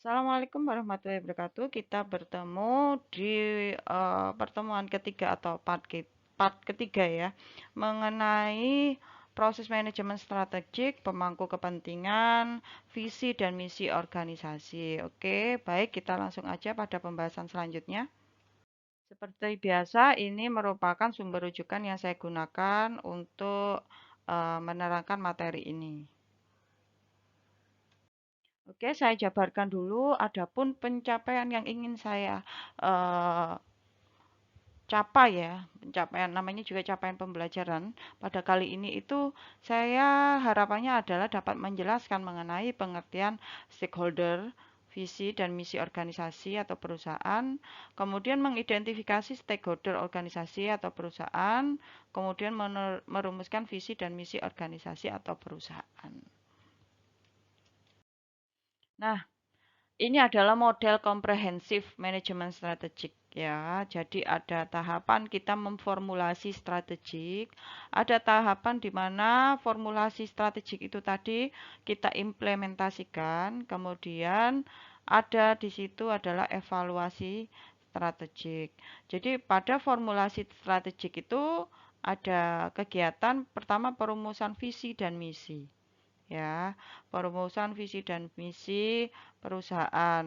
Assalamualaikum warahmatullahi wabarakatuh. Kita bertemu di pertemuan ketiga atau part ketiga ya, mengenai proses manajemen strategik, pemangku kepentingan, visi dan misi organisasi. Oke, baik kita langsung aja pada pembahasan selanjutnya. Seperti biasa, ini merupakan sumber rujukan yang saya gunakan untuk menerangkan materi ini. Oke, saya jabarkan dulu. Adapun pencapaian yang ingin saya eh, capai ya, pencapaian namanya juga capaian pembelajaran. Pada kali ini itu saya harapannya adalah dapat menjelaskan mengenai pengertian stakeholder, visi dan misi organisasi atau perusahaan, kemudian mengidentifikasi stakeholder organisasi atau perusahaan, kemudian merumuskan visi dan misi organisasi atau perusahaan. Nah, ini adalah model komprehensif manajemen strategik ya. Jadi ada tahapan kita memformulasi strategik, ada tahapan di mana formulasi strategik itu tadi kita implementasikan, kemudian ada di situ adalah evaluasi strategik. Jadi pada formulasi strategik itu ada kegiatan pertama perumusan visi dan misi ya, perumusan visi dan misi perusahaan.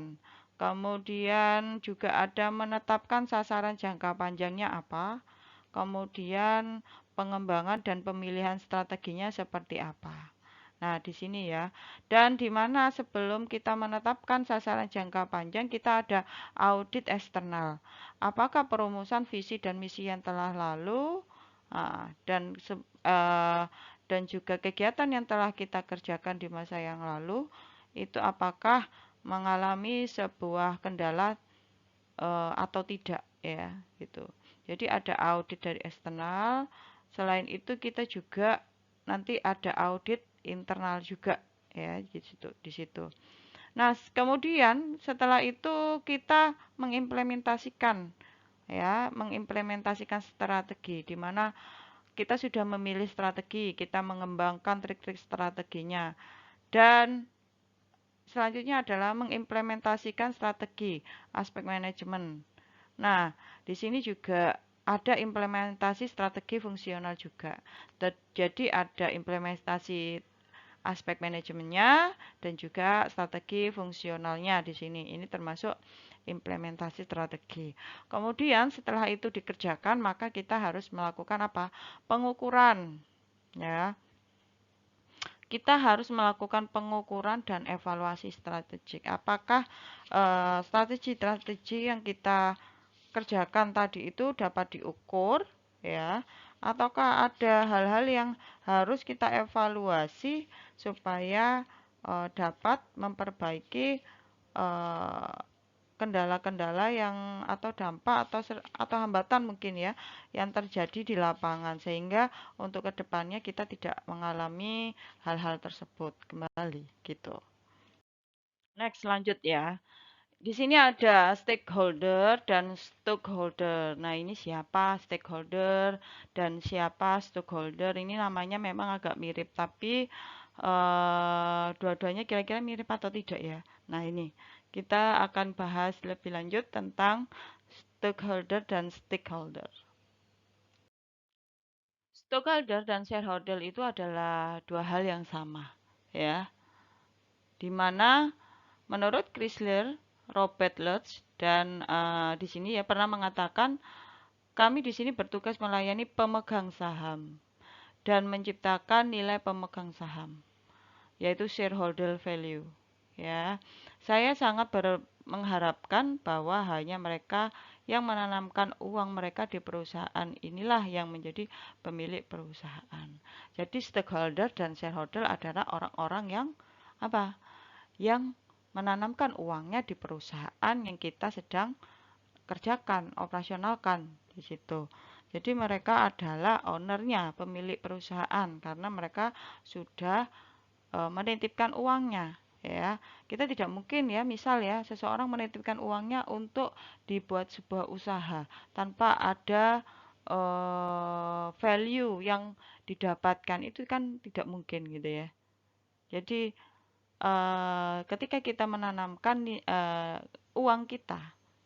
Kemudian juga ada menetapkan sasaran jangka panjangnya apa, kemudian pengembangan dan pemilihan strateginya seperti apa. Nah, di sini ya. Dan di mana sebelum kita menetapkan sasaran jangka panjang, kita ada audit eksternal. Apakah perumusan visi dan misi yang telah lalu dan dan juga kegiatan yang telah kita kerjakan di masa yang lalu itu apakah mengalami sebuah kendala atau tidak ya gitu. Jadi ada audit dari eksternal. Selain itu kita juga nanti ada audit internal juga ya di situ di situ. Nah, kemudian setelah itu kita mengimplementasikan ya, mengimplementasikan strategi di mana kita sudah memilih strategi, kita mengembangkan trik-trik strateginya dan selanjutnya adalah mengimplementasikan strategi aspek manajemen. Nah, di sini juga ada implementasi strategi fungsional juga. Jadi ada implementasi aspek manajemennya dan juga strategi fungsionalnya di sini. Ini termasuk implementasi strategi. Kemudian setelah itu dikerjakan, maka kita harus melakukan apa? Pengukuran, ya. Kita harus melakukan pengukuran dan evaluasi strategik. Apakah strategi-strategi yang kita kerjakan tadi itu dapat diukur ya ataukah ada hal-hal yang harus kita evaluasi supaya dapat memperbaiki eh, kendala-kendala yang atau dampak atau hambatan mungkin ya yang terjadi di lapangan sehingga untuk kedepannya kita tidak mengalami hal-hal tersebut kembali gitu. Next lanjut ya. Di sini ada stakeholder dan stockholder. Nah, ini siapa stakeholder dan siapa stockholder? Ini namanya memang agak mirip, tapi dua-duanya kira-kira mirip atau tidak ya? Nah, ini kita akan bahas lebih lanjut tentang stakeholder dan stakeholder. Stockholder dan shareholder itu adalah dua hal yang sama, ya. Di mana menurut Chrysler, Robert Lutz dan di sini ya pernah mengatakan kami di sini bertugas melayani pemegang saham dan menciptakan nilai pemegang saham, yaitu shareholder value. Ya, saya sangat mengharapkan bahwa hanya mereka yang menanamkan uang mereka di perusahaan inilah yang menjadi pemilik perusahaan. Jadi stakeholder dan shareholder adalah orang-orang yang apa? Yang menanamkan uangnya di perusahaan yang kita sedang kerjakan, operasionalkan di situ. Jadi mereka adalah ownernya, pemilik perusahaan karena mereka sudah menitipkan uangnya ya. Kita tidak mungkin ya, misal ya, seseorang menitipkan uangnya untuk dibuat sebuah usaha tanpa ada value yang didapatkan itu kan tidak mungkin gitu ya. Jadi ketika kita menanamkan uang kita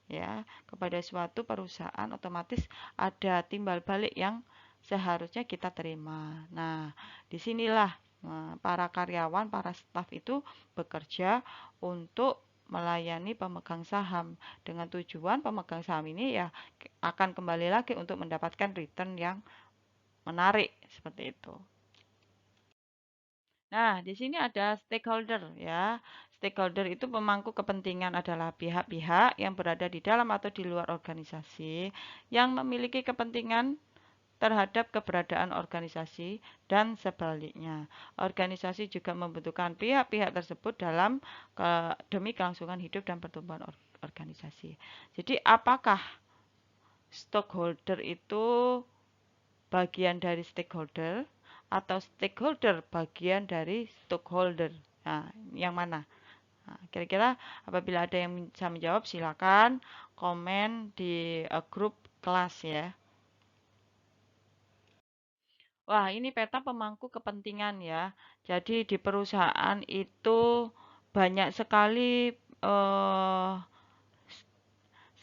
ya kepada suatu perusahaan, otomatis ada timbal balik yang seharusnya kita terima. Nah, disinilah para karyawan, para staf itu bekerja untuk melayani pemegang saham dengan tujuan pemegang saham ini ya akan kembali lagi untuk mendapatkan return yang menarik seperti itu. Nah, di sini ada stakeholder ya. Stakeholder itu pemangku kepentingan adalah pihak-pihak yang berada di dalam atau di luar organisasi yang memiliki kepentingan terhadap keberadaan organisasi dan sebaliknya. Organisasi juga membutuhkan pihak-pihak tersebut dalam demi kelangsungan hidup dan pertumbuhan organisasi. Jadi apakah stockholder itu bagian dari stakeholder atau stakeholder bagian dari stockholder? Nah, yang mana? Nah, kira-kira apabila ada yang bisa menjawab silakan komen di grup kelas ya. Wah, ini peta pemangku kepentingan ya. Jadi di perusahaan itu banyak sekali eh,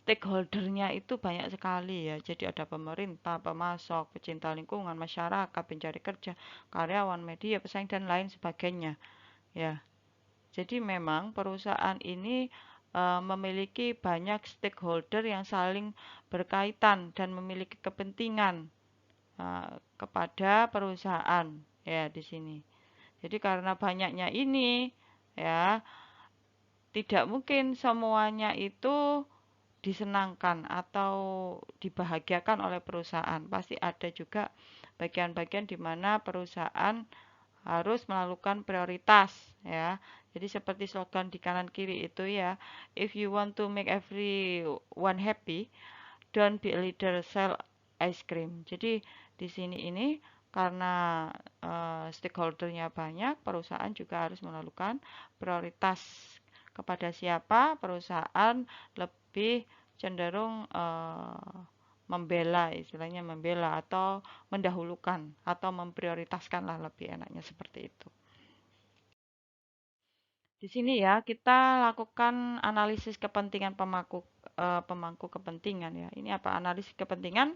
stakeholdernya itu banyak sekali ya. Jadi ada pemerintah, pemasok, pecinta lingkungan, masyarakat, pencari kerja, karyawan, media, pesaing dan lain sebagainya. Ya, jadi memang perusahaan ini memiliki banyak stakeholder yang saling berkaitan dan memiliki kepentingan kepada perusahaan ya di sini. Jadi karena banyaknya ini ya tidak mungkin semuanya itu disenangkan atau dibahagiakan oleh perusahaan. Pasti ada juga bagian-bagian di mana perusahaan harus melakukan prioritas ya. Jadi seperti slogan di kanan kiri itu ya, if you want to make everyone happy, don't be a leader, sell ice cream. Jadi di sini ini karena stakeholdernya banyak, perusahaan juga harus melakukan prioritas kepada siapa perusahaan lebih cenderung membela, istilahnya membela atau mendahulukan atau memprioritaskan lah lebih enaknya seperti itu. Di sini ya kita lakukan analisis kepentingan pemangku kepentingan ya. Ini apa analisis kepentingan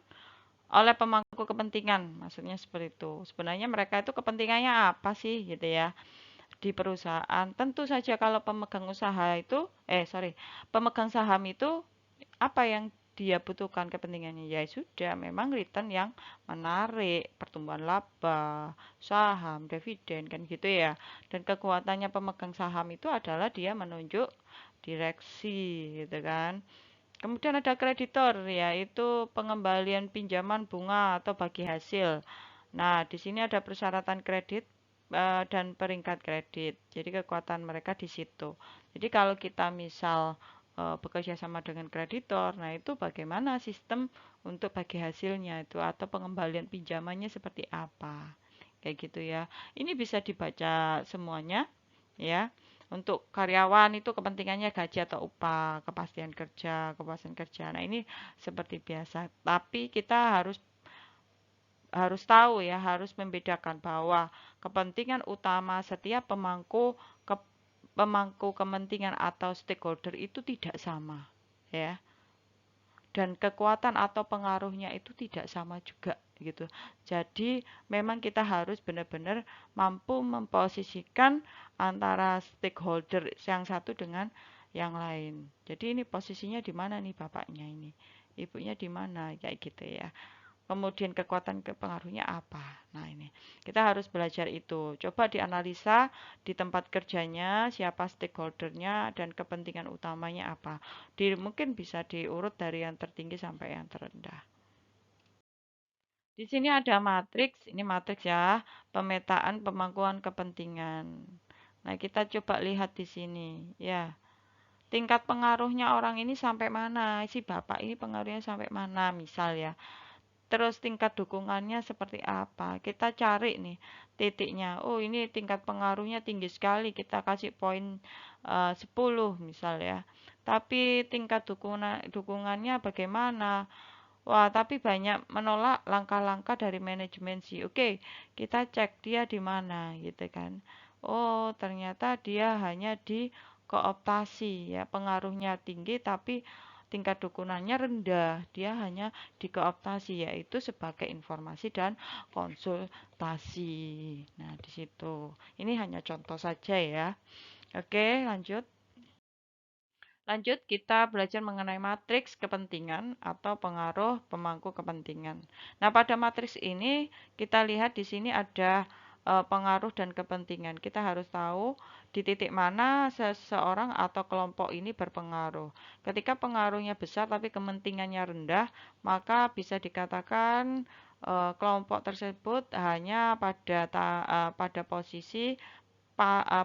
oleh pemangku kepentingan, maksudnya seperti itu. Sebenarnya mereka itu kepentingannya apa sih gitu ya di perusahaan. Tentu saja kalau pemegang usaha itu, pemegang saham itu apa yang dia butuhkan kepentingannya ya sudah memang return yang menarik, pertumbuhan laba, saham, dividen kan gitu ya. Dan kekuatannya pemegang saham itu adalah dia menunjuk direksi gitu kan. Kemudian ada kreditor yaitu pengembalian pinjaman bunga atau bagi hasil. Nah, di sini ada persyaratan kredit dan peringkat kredit. Jadi kekuatan mereka di situ. Jadi kalau kita misal bekerja sama dengan kreditor, nah itu bagaimana sistem untuk bagi hasilnya itu atau pengembalian pinjamannya seperti apa. Kayak gitu ya. Ini bisa dibaca semuanya ya. Untuk karyawan itu kepentingannya gaji atau upah, kepastian kerja, kepuasan kerja. Nah, ini seperti biasa. Tapi kita harus harus tahu ya, harus membedakan bahwa kepentingan utama setiap pemangku kepentingan atau stakeholder itu tidak sama, ya. Dan kekuatan atau pengaruhnya itu tidak sama juga gitu. Jadi memang kita harus benar-benar mampu memposisikan antara stakeholder yang satu dengan yang lain. Jadi ini posisinya di mana nih bapaknya ini, ibunya di mana kayak gitu ya. Kemudian kekuatan pengaruhnya apa? Nah, ini kita harus belajar itu. Coba dianalisa di tempat kerjanya, siapa stakeholdernya dan kepentingan utamanya apa. Mungkin bisa diurut dari yang tertinggi sampai yang terendah. Di sini ada matriks, ini matriks ya, pemetaan pemangkuan kepentingan. Nah, kita coba lihat di sini, ya. Tingkat pengaruhnya orang ini sampai mana? Si bapak ini pengaruhnya sampai mana? Misal ya. Terus tingkat dukungannya seperti apa? Kita cari nih titiknya. Oh, ini tingkat pengaruhnya tinggi sekali. Kita kasih poin 10 misal ya. Tapi tingkat dukungannya bagaimana? Wah, tapi banyak menolak langkah-langkah dari manajemen sih. Oke, kita cek dia di mana gitu kan. Oh, ternyata dia hanya di kooptasi ya, pengaruhnya tinggi tapi tingkat dukungannya rendah. Dia hanya di kooptasi yaitu sebagai informasi dan konsultasi. Nah, di situ. Ini hanya contoh saja ya. Oke, lanjut. Lanjut, kita belajar mengenai matriks kepentingan atau pengaruh pemangku kepentingan. Nah, pada matriks ini kita lihat di sini ada pengaruh dan kepentingan. Kita harus tahu di titik mana seseorang atau kelompok ini berpengaruh. Ketika pengaruhnya besar tapi kepentingannya rendah, maka bisa dikatakan kelompok tersebut hanya pada posisi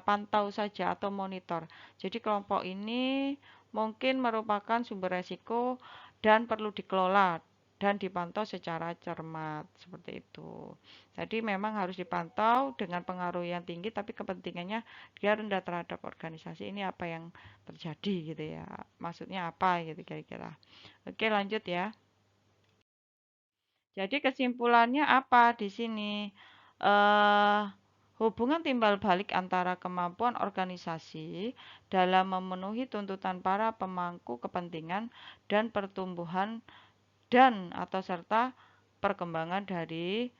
pantau saja atau monitor. Jadi kelompok ini mungkin merupakan sumber resiko dan perlu dikelola dan dipantau secara cermat seperti itu. Jadi memang harus dipantau dengan pengaruh yang tinggi tapi kepentingannya dia rendah terhadap organisasi. Ini apa yang terjadi gitu ya. Maksudnya apa gitu kira-kira. Oke, lanjut ya. Jadi kesimpulannya apa di sini? Eh, hubungan timbal balik antara kemampuan organisasi dalam memenuhi tuntutan para pemangku kepentingan dan pertumbuhan dan atau serta perkembangan dari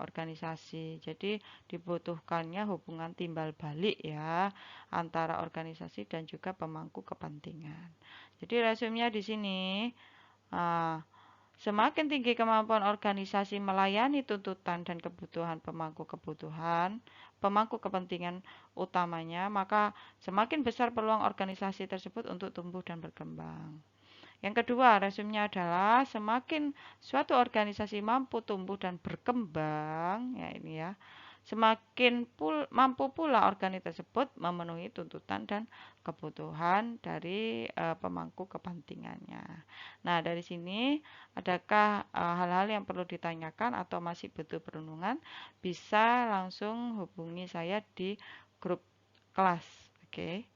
organisasi. Jadi dibutuhkannya hubungan timbal balik ya antara organisasi dan juga pemangku kepentingan. Jadi resumenya di sini. ah, Semakin tinggi kemampuan organisasi melayani tuntutan dan kebutuhan pemangku kepentingan utamanya, maka semakin besar peluang organisasi tersebut untuk tumbuh dan berkembang. Yang kedua, resumnya adalah semakin suatu organisasi mampu tumbuh dan berkembang, ya ini ya, mampu pula organisasi tersebut memenuhi tuntutan dan kebutuhan dari pemangku kepentingannya. Nah, dari sini adakah hal-hal yang perlu ditanyakan atau masih butuh perundungan? Bisa langsung hubungi saya di grup kelas. Oke.